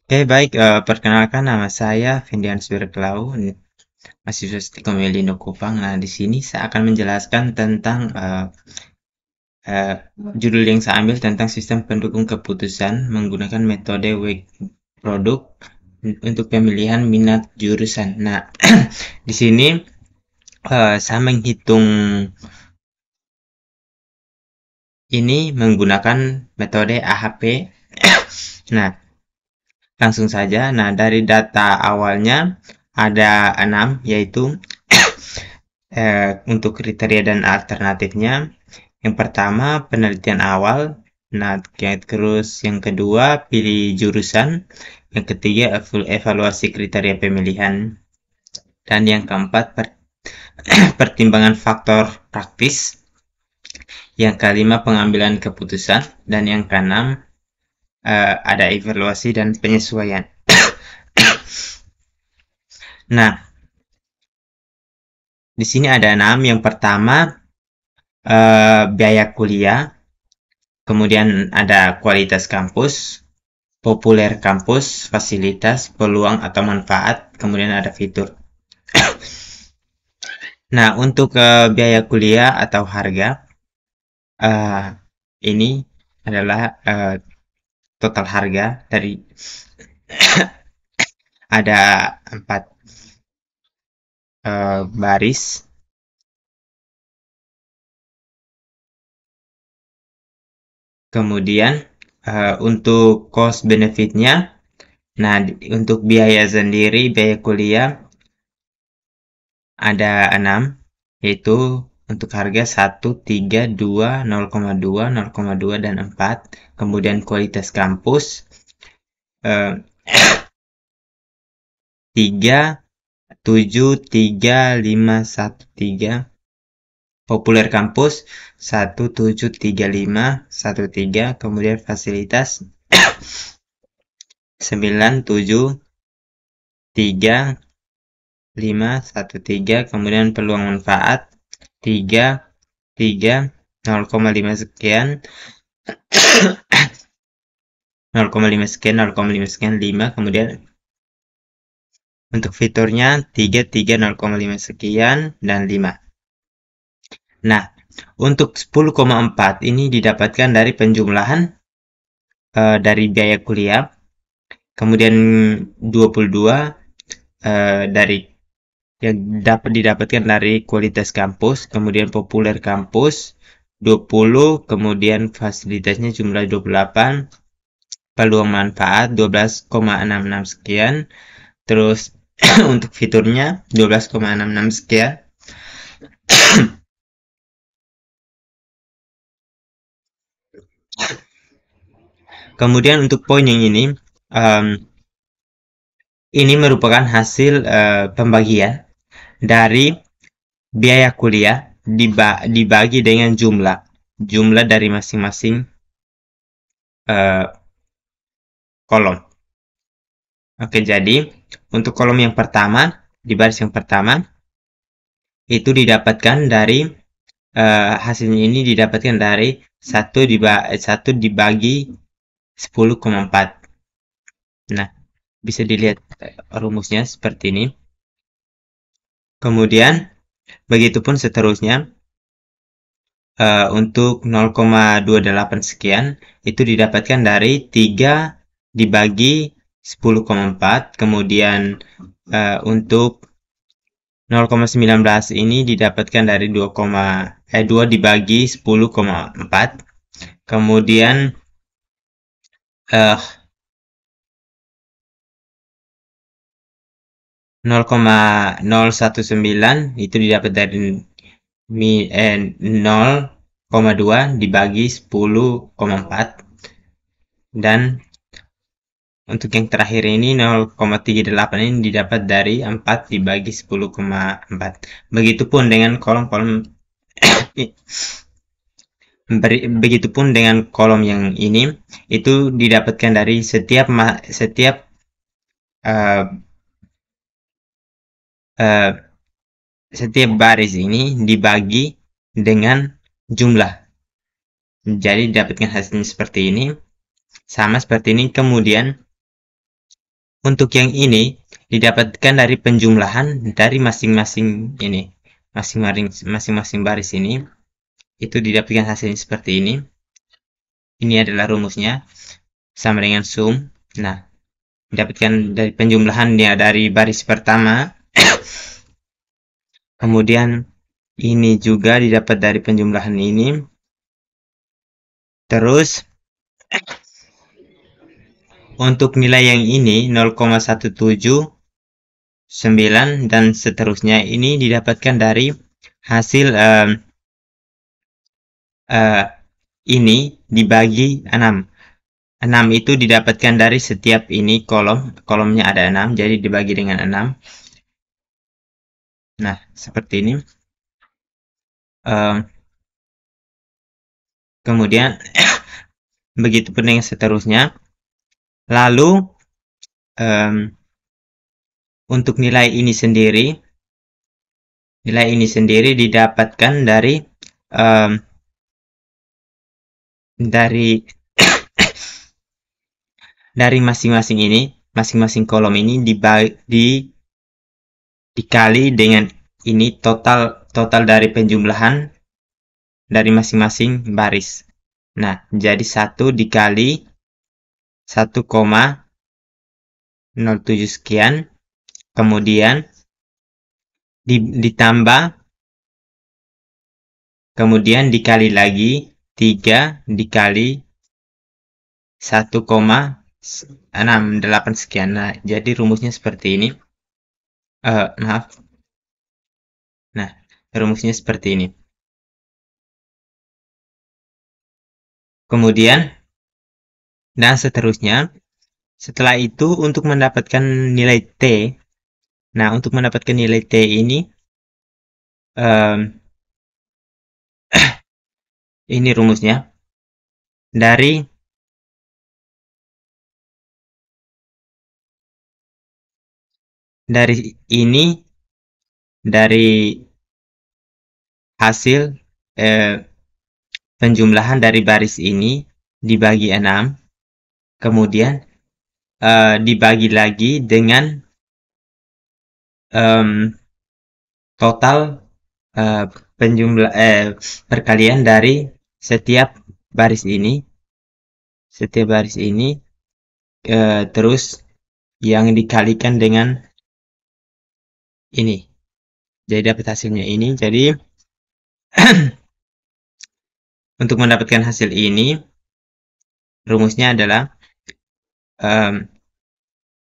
Oke, baik. Perkenalkan nama saya Vendian Swirklau, mahasiswa Stikom Lindo Kupang. Nah, di sini saya akan menjelaskan tentang eh, judul yang saya ambil tentang sistem pendukung keputusan menggunakan metode weight product untuk pemilihan minat jurusan. Nah, di sini saya menghitung ini menggunakan metode AHP. Nah, langsung saja. Nah, dari data awalnya ada 6, yaitu untuk kriteria dan alternatifnya. Yang pertama, penelitian awal. Nah, terus yang kedua, pilih jurusan. Yang ketiga, evaluasi kriteria pemilihan. Dan yang keempat, pertimbangan faktor praktis. Yang kelima, pengambilan keputusan. Dan yang keenam, ada evaluasi dan penyesuaian. Nah, di sini ada 6. Yang pertama, biaya kuliah. Kemudian ada kualitas kampus, populer kampus, fasilitas, peluang atau manfaat, kemudian ada fitur. Nah, untuk biaya kuliah atau harga, uh, ini adalah total harga dari ada 4 baris. Kemudian untuk cost benefitnya, nah untuk biaya sendiri, biaya kuliah ada 6, yaitu untuk harga 1, 3, 2, 0,2, 0,2, dan 4. Kemudian kualitas kampus 3, 7, 3, 5, 1, 3. Populer kampus 1, 7, 3, 5, 1, 3. Kemudian fasilitas 9, 7, 3, 5, 1, 3. Kemudian peluang manfaat 3, 3, 0,5 sekian, 0,5 sekian, 0,5 sekian, 5. Kemudian untuk fiturnya 3, 3, 0,5 sekian, dan 5. Nah, untuk 10,4 ini didapatkan dari penjumlahan dari biaya kuliah. Kemudian 22 dari yang dapat didapatkan dari kualitas kampus. Kemudian populer kampus 20, kemudian fasilitasnya jumlah 28, peluang manfaat 12,66 sekian. Terus untuk fiturnya 12,66 sekian. Kemudian untuk poin yang ini merupakan hasil pembagian dari biaya kuliah dibagi dengan jumlah dari masing-masing kolom. Oke, jadi untuk kolom yang pertama, di baris yang pertama, itu didapatkan dari hasilnya ini didapatkan dari 1 dibagi 10,4. Nah, bisa dilihat rumusnya seperti ini. Kemudian, begitupun seterusnya. Untuk 0,28 sekian, itu didapatkan dari 3 dibagi 10,4. Kemudian untuk 0,19 ini didapatkan dari 2 dibagi 10,4. Kemudian 0,019 itu didapat dari 0,2 dibagi 10,4. Dan untuk yang terakhir ini 0,38 ini didapat dari 4 dibagi 10,4. Begitupun dengan kolom-kolom begitupun dengan kolom yang ini, itu didapatkan dari setiap baris ini dibagi dengan jumlah. Jadi didapatkan hasilnya seperti ini, sama seperti ini. Kemudian Untuk yang ini didapatkan dari penjumlahan dari masing-masing ini, masing-masing baris ini, itu didapatkan hasilnya seperti ini. Ini adalah rumusnya, sama dengan sum. Nah, didapatkan dari penjumlahannya dari baris pertama. Kemudian ini juga didapat dari penjumlahan ini. Terus untuk nilai yang ini 0,179 dan seterusnya ini didapatkan dari hasil ini dibagi 6. 6 itu didapatkan dari setiap ini kolomnya ada 6, jadi dibagi dengan 6. Nah, seperti ini. Kemudian begitu pun dengan seterusnya. Lalu untuk nilai ini sendiri didapatkan dari dari masing-masing kolom ini dikali dengan ini total dari penjumlahan dari masing-masing baris. Nah, jadi 1 dikali 1,07 sekian, kemudian ditambah, kemudian dikali lagi 3 dikali 1,68 sekian. Nah, jadi rumusnya seperti ini. Maaf. Nah, rumusnya seperti ini. Kemudian, dan seterusnya. Setelah itu, untuk mendapatkan nilai T, nah, untuk mendapatkan nilai T ini, ini rumusnya. Dari ini, dari hasil penjumlahan dari baris ini dibagi 6, kemudian dibagi lagi dengan total perkalian dari setiap baris ini, terus yang dikalikan dengan ini, jadi dapat hasilnya ini. Jadi untuk mendapatkan hasil ini, rumusnya adalah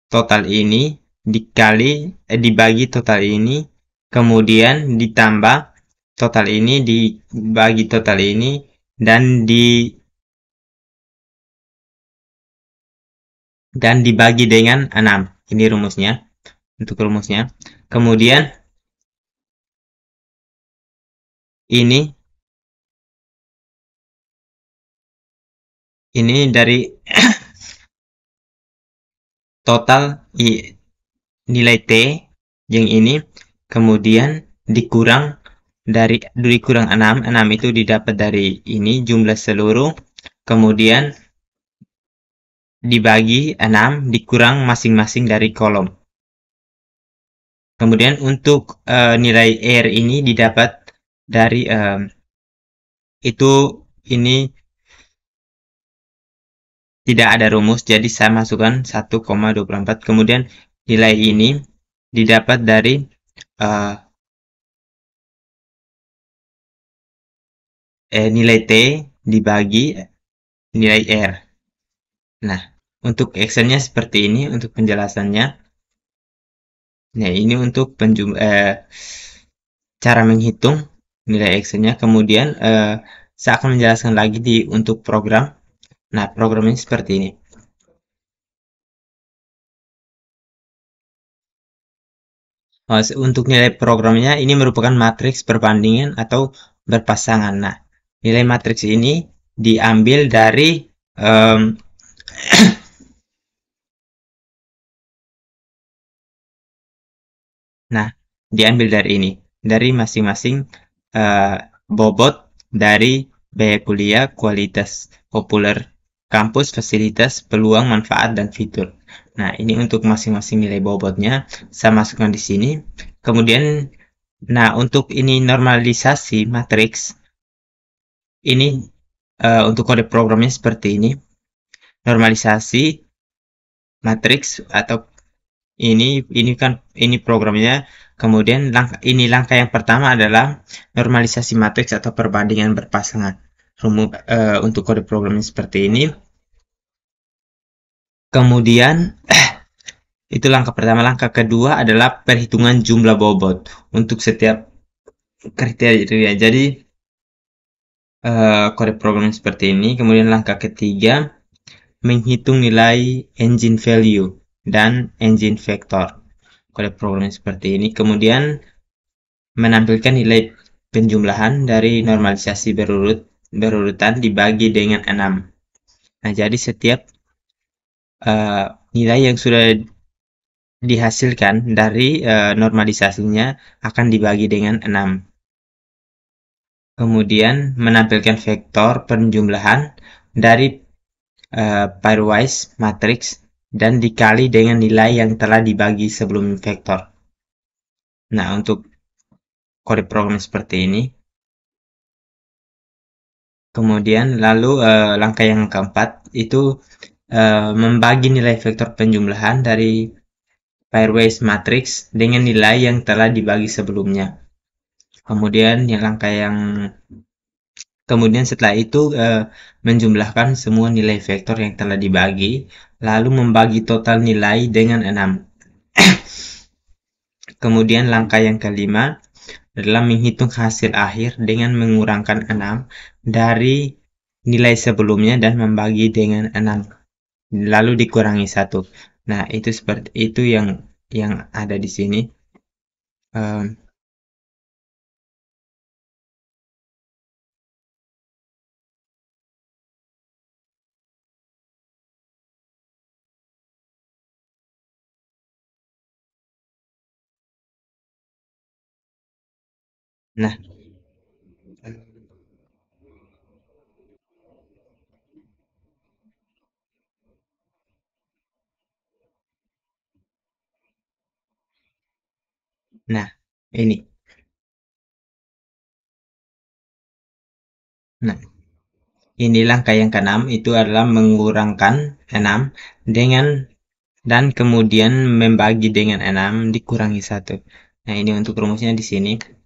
total ini dibagi total ini, kemudian ditambah total ini dibagi total ini, dan dibagi dengan 6. Ini rumusnya, untuk rumusnya. Kemudian ini dari total nilai T yang ini, kemudian dikurang 6. 6 itu didapat dari ini jumlah seluruh, kemudian dibagi 6 dikurang masing-masing dari kolom. Kemudian untuk nilai R ini didapat dari ini tidak ada rumus, jadi saya masukkan 1,24. Kemudian nilai ini didapat dari nilai T dibagi nilai R. Nah, untuk actionnya seperti ini untuk penjelasannya. Nah, ini untuk cara menghitung nilai actionnya. Kemudian saya akan menjelaskan lagi untuk program. Nah, programnya seperti ini. Untuk nilai programnya ini merupakan matriks perbandingan atau berpasangan. Nah, nilai matriks ini diambil dari nah, diambil dari ini, dari masing-masing bobot dari biaya kuliah, kualitas populer kampus, fasilitas, peluang, manfaat, dan fitur. Nah, ini untuk masing-masing nilai bobotnya saya masukkan di sini. Kemudian, nah untuk ini normalisasi matriks, ini untuk kode programnya seperti ini. Normalisasi matriks atau ini programnya. Kemudian langkah yang pertama adalah normalisasi matriks atau perbandingan berpasangan. Untuk kode programnya seperti ini. Kemudian itu langkah pertama. Langkah kedua adalah perhitungan jumlah bobot untuk setiap kriteria. Jadi kode programnya seperti ini. Kemudian langkah ketiga menghitung nilai engine value dan engine vector. Kode programnya seperti ini. Kemudian menampilkan nilai penjumlahan dari normalisasi berurutan dibagi dengan 6. Nah, jadi setiap nilai yang sudah dihasilkan dari normalisasinya akan dibagi dengan 6. Kemudian menampilkan vektor penjumlahan dari pairwise matrix dan dikali dengan nilai yang telah dibagi sebelum vektor. Nah, untuk kode program seperti ini. Kemudian lalu langkah yang keempat itu membagi nilai vektor penjumlahan dari pairwise matrix dengan nilai yang telah dibagi sebelumnya. Kemudian setelah itu menjumlahkan semua nilai vektor yang telah dibagi, lalu membagi total nilai dengan 6. Kemudian langkah yang kelima adalah menghitung hasil akhir dengan mengurangkan 6 dari nilai sebelumnya dan membagi dengan 6. Lalu dikurangi 1. Nah, itu seperti itu yang ada di sini. Nah, nah, ini. Nah, ini langkah yang keenam itu adalah mengurangkan 6 dengan dan kemudian membagi dengan 6 dikurangi 1. Nah, ini untuk rumusnya di sini.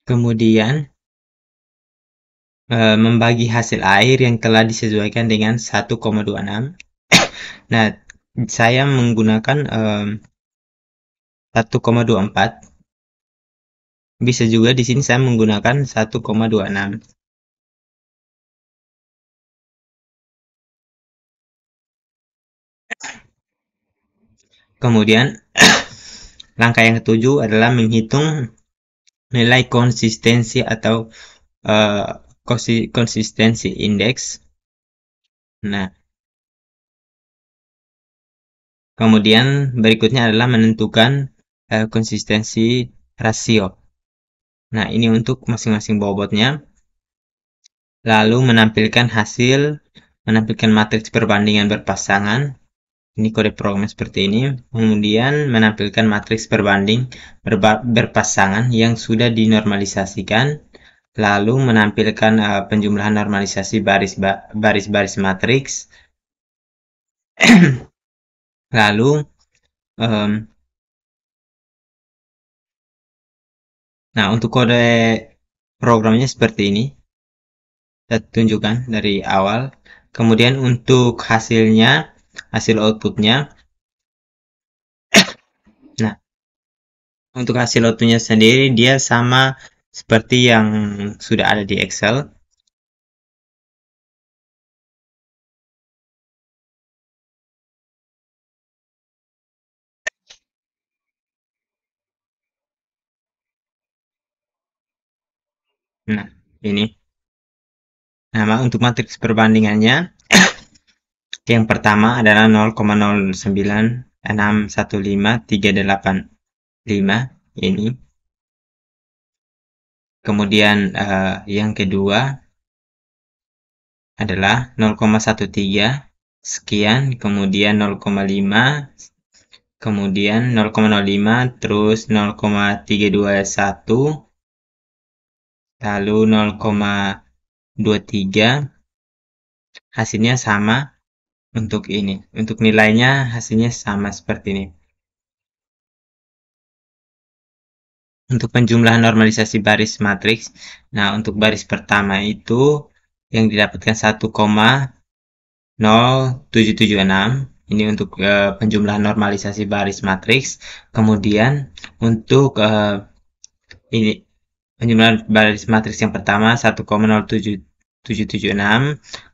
Kemudian membagi hasil air yang telah disesuaikan dengan 1,26. Nah, saya menggunakan 1,24. Bisa juga di sini saya menggunakan 1,26. Kemudian langkah yang ketujuh adalah menghitung nilai konsistensi atau konsistensi indeks. Nah, kemudian berikutnya adalah menentukan konsistensi rasio. Nah, ini untuk masing-masing bobotnya. Lalu menampilkan matriks perbandingan berpasangan. Ini kode program seperti ini. Kemudian menampilkan matriks perbanding berpasangan yang sudah dinormalisasikan. Lalu menampilkan penjumlahan normalisasi baris-baris matriks. Lalu nah, untuk kode programnya seperti ini. Saya tunjukkan dari awal. Kemudian untuk hasil outputnya. Nah, untuk hasil outputnya sendiri dia sama seperti yang sudah ada di Excel. Nah, ini. Nah, untuk matriks perbandingannya, yang pertama adalah 0,09615385 ini. Kemudian yang kedua adalah 0,13 sekian, kemudian 0,5, kemudian 0,05, terus 0,321, lalu 0,23. Hasilnya sama untuk ini. Untuk nilainya hasilnya sama seperti ini. Untuk penjumlahan normalisasi baris matriks, nah untuk baris pertama itu yang didapatkan 1,0776. Ini untuk penjumlahan normalisasi baris matriks. Kemudian untuk ini penjumlahan baris matriks yang pertama 1,0776.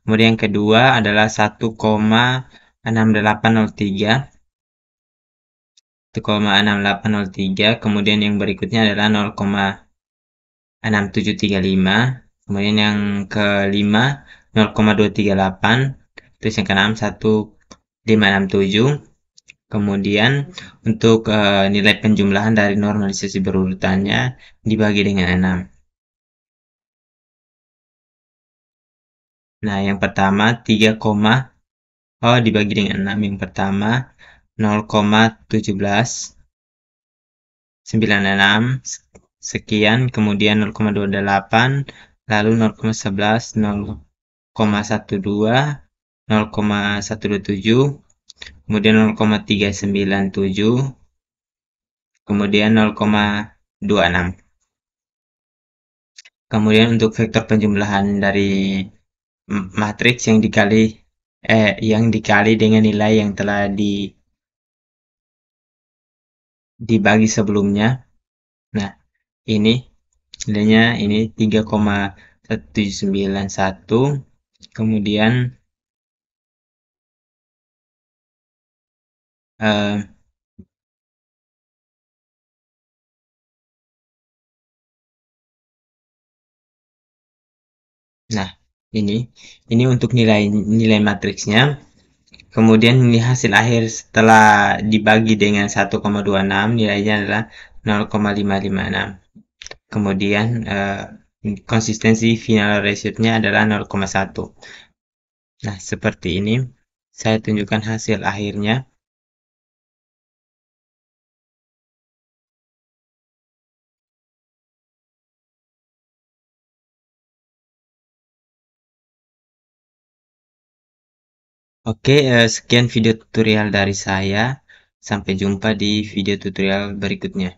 Kemudian yang kedua adalah 1,6803. 1,6803, kemudian yang berikutnya adalah 0,6735, kemudian yang kelima 0,238, terus yang keenam 1,567. Kemudian untuk nilai penjumlahan dari normalisasi berurutannya dibagi dengan 6. Nah, yang pertama 3, dibagi dengan 6. Yang pertama 0,1796 sekian, kemudian 0,28, lalu 0,11, 0,12, 0,127, kemudian 0,397, kemudian 0,26. Kemudian untuk vektor penjumlahan dari matriks yang dikali dengan nilai yang telah dibagi sebelumnya. Nah, ini nilainya ini 3,1791, kemudian nah ini untuk nilai matriksnya. Kemudian ini hasil akhir setelah dibagi dengan 1,26, nilainya adalah 0,556. Kemudian konsistensi final ratio-nya adalah 0,1. Nah, seperti ini. Saya tunjukkan hasil akhirnya. Oke, sekian video tutorial dari saya. Sampai jumpa di video tutorial berikutnya.